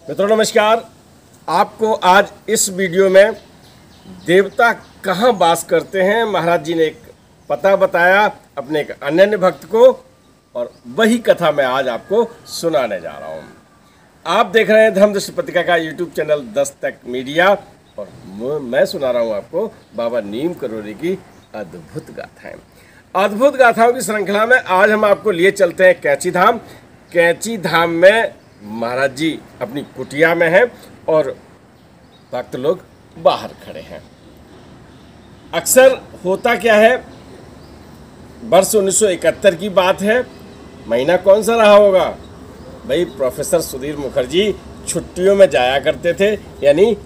मित्रों नमस्कार। आपको आज इस वीडियो में देवता कहाँ वास करते हैं महाराज जी ने एक पता बताया अपने एक अनन्य भक्त को, और वही कथा मैं आज आपको सुनाने जा रहा हूँ। आप देख रहे हैं धर्मदृष्टि पत्रिका का यूट्यूब चैनल दस्तक मीडिया, और मैं सुना रहा हूँ आपको बाबा नीम करोली की अद्भुत गाथाएं। अद्भुत गाथाओं की श्रृंखला में आज हम आपको लिए चलते हैं कैंची धाम। कैंची धाम में महाराज जी अपनी कुटिया में हैं और भक्त लोग बाहर खड़े हैं। अक्सर होता क्या है, वर्ष 1971 की बात है। महीना कौन सा रहा होगा भाई? प्रोफेसर सुधीर मुखर्जी छुट्टियों में जाया करते थे, यानी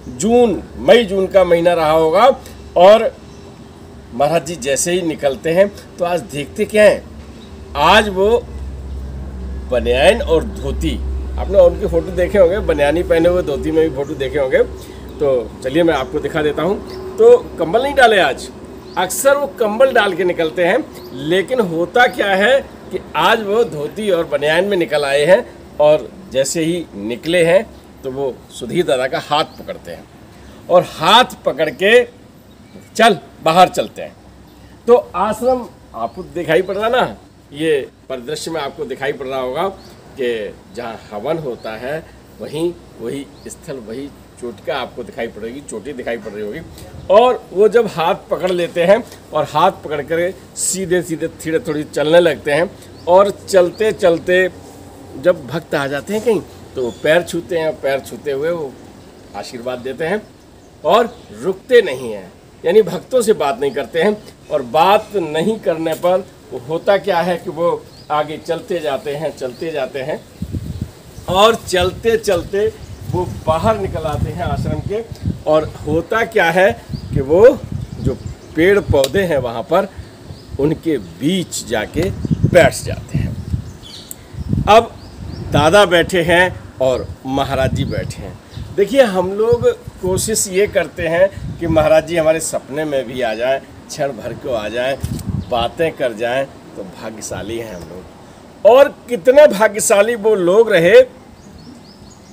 मई जून का महीना रहा होगा। और महाराज जी जैसे ही निकलते हैं तो आज देखते क्या हैं, आज वो बनियान और धोती, आपने उनके फोटो देखे होंगे, बनियानी पहने हुए धोती में भी फोटो देखे होंगे। तो चलिए मैं आपको दिखा देता हूँ। तो कंबल नहीं डाले आज, अक्सर वो कंबल डाल के निकलते हैं, लेकिन होता क्या है कि आज वो धोती और बनियान में निकल आए हैं। और जैसे ही निकले हैं तो वो सुधीर दादा का हाथ पकड़ते हैं और हाथ पकड़ के चल बाहर चलते हैं। तो आश्रम आपको दिखाई पड़ रहा ना, ये परिदृश्य में आपको दिखाई पड़ रहा होगा कि जहाँ हवन होता है वही स्थल, वही चोटिका आपको दिखाई पड़ेगी, चोटी दिखाई पड़ रही होगी। और वो जब हाथ पकड़ लेते हैं और हाथ पकड़ कर सीधे सीधे थोड़ी थोड़ी चलने लगते हैं, और चलते चलते जब भक्त आ जाते हैं कहीं तो वो पैर छूते हैं, पैर छूते हुए वो आशीर्वाद देते हैं और रुकते नहीं हैं, यानी भक्तों से बात नहीं करते हैं। और बात नहीं करने पर वो होता क्या है कि वो आगे चलते जाते हैं और चलते चलते वो बाहर निकल आते हैं आश्रम के। और होता क्या है कि वो जो पेड़ पौधे हैं वहाँ पर उनके बीच जाके बैठ जाते हैं। अब दादा बैठे हैं और महाराज जी बैठे हैं। देखिए, हम लोग कोशिश ये करते हैं कि महाराज जी हमारे सपने में भी आ जाएं, क्षण भर को आ जाएं, बातें कर जाएं, तो भाग्यशाली हैं हम लोग। और कितने भाग्यशाली वो लोग रहे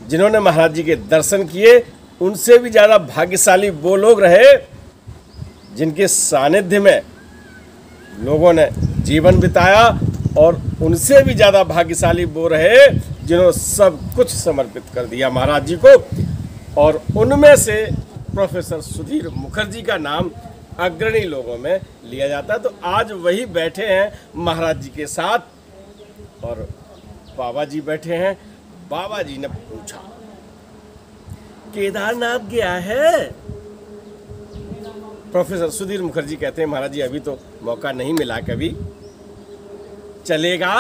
जिन्होंने महाराज जी के दर्शन किए, उनसे भी ज़्यादा भाग्यशाली वो लोग रहे जिनके सानिध्य में लोगों ने जीवन बिताया, और उनसे भी ज़्यादा भाग्यशाली वो रहे जिन्होंने सब कुछ समर्पित कर दिया महाराज जी को। और उनमें से प्रोफेसर सुधीर मुखर्जी का नाम अग्रणी लोगों में लिया जाता है। तो आज वही बैठे हैं महाराज जी के साथ, और बाबा जी बैठे हैं। बाबा जी ने पूछा, केदारनाथ गया है? प्रोफेसर सुधीर मुखर्जी कहते हैं, महाराज जी अभी तो मौका नहीं मिला, कभी चलेगा?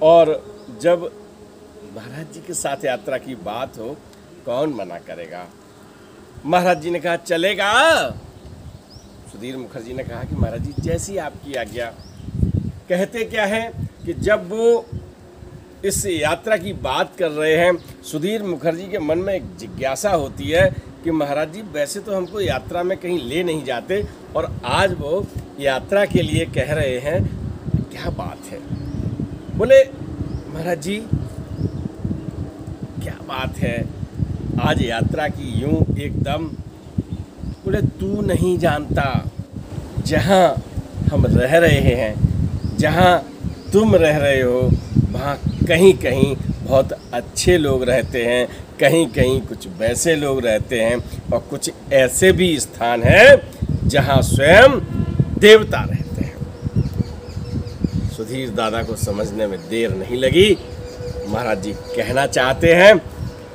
और जब महाराज जी के साथ यात्रा की बात हो, कौन मना करेगा? महाराज जी ने कहा चलेगा। सुधीर मुखर्जी ने कहा कि महाराज जी जैसी आपकी आज्ञा। कहते क्या है कि जब वो इस यात्रा की बात कर रहे हैं, सुधीर मुखर्जी के मन में एक जिज्ञासा होती है कि महाराज जी वैसे तो हमको यात्रा में कहीं ले नहीं जाते, और आज वो यात्रा के लिए कह रहे हैं, क्या बात है? बोले महाराज जी क्या बात है आज यात्रा की यूं एकदम? बोले तू नहीं जानता, जहाँ हम रह रहे हैं, जहाँ तुम रह रहे हो, वहाँ कहीं कहीं बहुत अच्छे लोग रहते हैं, कहीं कहीं कुछ वैसे लोग रहते हैं, और कुछ ऐसे भी स्थान हैं जहाँ स्वयं देवता रहते हैं। सुधीर दादा को समझने में देर नहीं लगी। महाराज जी कहना चाहते हैं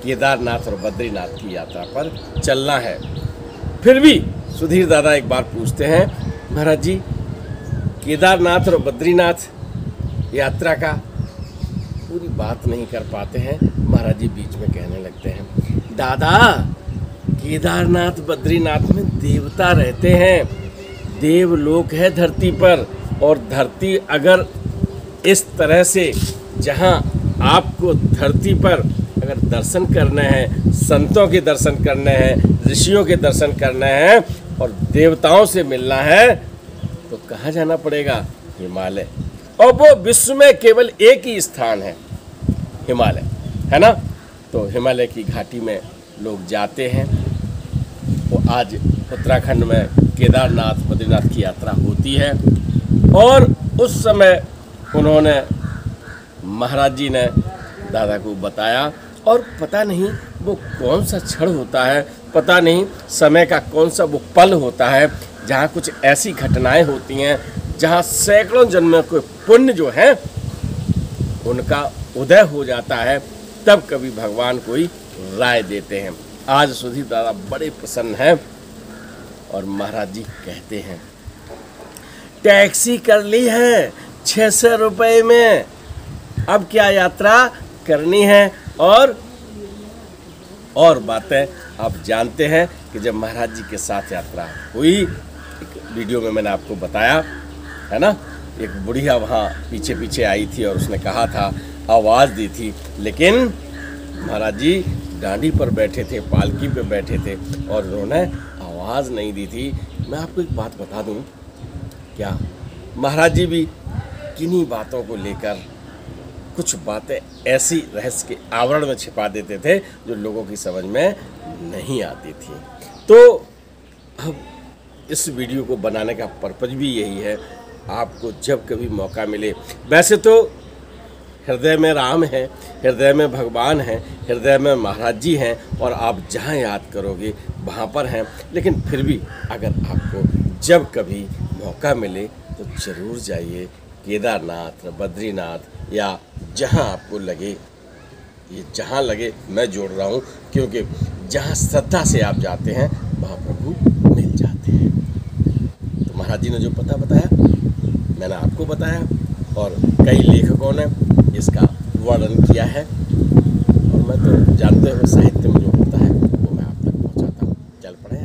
केदारनाथ और बद्रीनाथ की यात्रा पर चलना है। फिर भी सुधीर दादा एक बार पूछते हैं, महाराज जी केदारनाथ और बद्रीनाथ यात्रा का पूरी बात नहीं कर पाते हैं। महाराज जी बीच में कहने लगते हैं, दादा केदारनाथ बद्रीनाथ में देवता रहते हैं, देवलोक है धरती पर। और धरती अगर इस तरह से, जहाँ आपको धरती पर अगर दर्शन करने हैं, संतों के दर्शन करने हैं, ऋषियों के दर्शन करने हैं और देवताओं से मिलना है, तो कहाँ जाना पड़ेगा? हिमालय। और वो विश्व में केवल एक ही स्थान है, हिमालय, है ना? तो हिमालय की घाटी में लोग जाते हैं। वो आज उत्तराखंड में केदारनाथ बद्रीनाथ की यात्रा होती है और उस समय उन्होंने महाराज जी ने दादा को बताया और पता नहीं वो कौन सा क्षण होता है, पता नहीं समय का कौन सा वो पल होता है जहाँ कुछ ऐसी घटनाएं होती हैं जहाँ सैकड़ों जन्मों के पुण्य जो हैं उनका उदय हो जाता है, तब कभी भगवान कोई राय देते हैं। आज सुधीर दादा बड़े प्रसन्न हैं और महाराज जी कहते हैं टैक्सी कर ली है 600 रुपये में, अब क्या यात्रा करनी है। और बातें आप जानते हैं कि जब महाराज जी के साथ यात्रा हुई, एक वीडियो में मैंने आपको बताया है ना, एक बुढ़िया वहाँ पीछे पीछे आई थी और उसने कहा था, आवाज़ दी थी, लेकिन महाराज जी डांडी पर बैठे थे, पालकी पे बैठे थे और उन्होंने आवाज़ नहीं दी थी। मैं आपको एक बात बता दूं, क्या महाराज जी भी किन्हीं बातों को लेकर कुछ बातें ऐसी रहस्य के आवरण में छिपा देते थे जो लोगों की समझ में नहीं आती थी। तो अब इस वीडियो को बनाने का पर्पज भी यही है, आपको जब कभी मौका मिले, वैसे तो हृदय में राम है, हृदय में भगवान हैं, हृदय में महाराज जी हैं और आप जहाँ याद करोगे वहाँ पर हैं, लेकिन फिर भी अगर आपको जब कभी मौका मिले तो ज़रूर जाइए केदारनाथ, बद्रीनाथ या जहाँ आपको लगे, ये जहाँ लगे मैं जोड़ रहा हूँ, क्योंकि जहाँ श्रद्धा से आप जाते हैं वहाँ प्रभु मिल जाते हैं। तो महाराज जी ने जो पता बताया मैंने आपको बताया और कई लेखकों ने इसका वर्णन किया है और मैं तो जानते हो साहित्य में जो होता है वो मैं आप तक पहुँचाता हूँ। चल पड़े।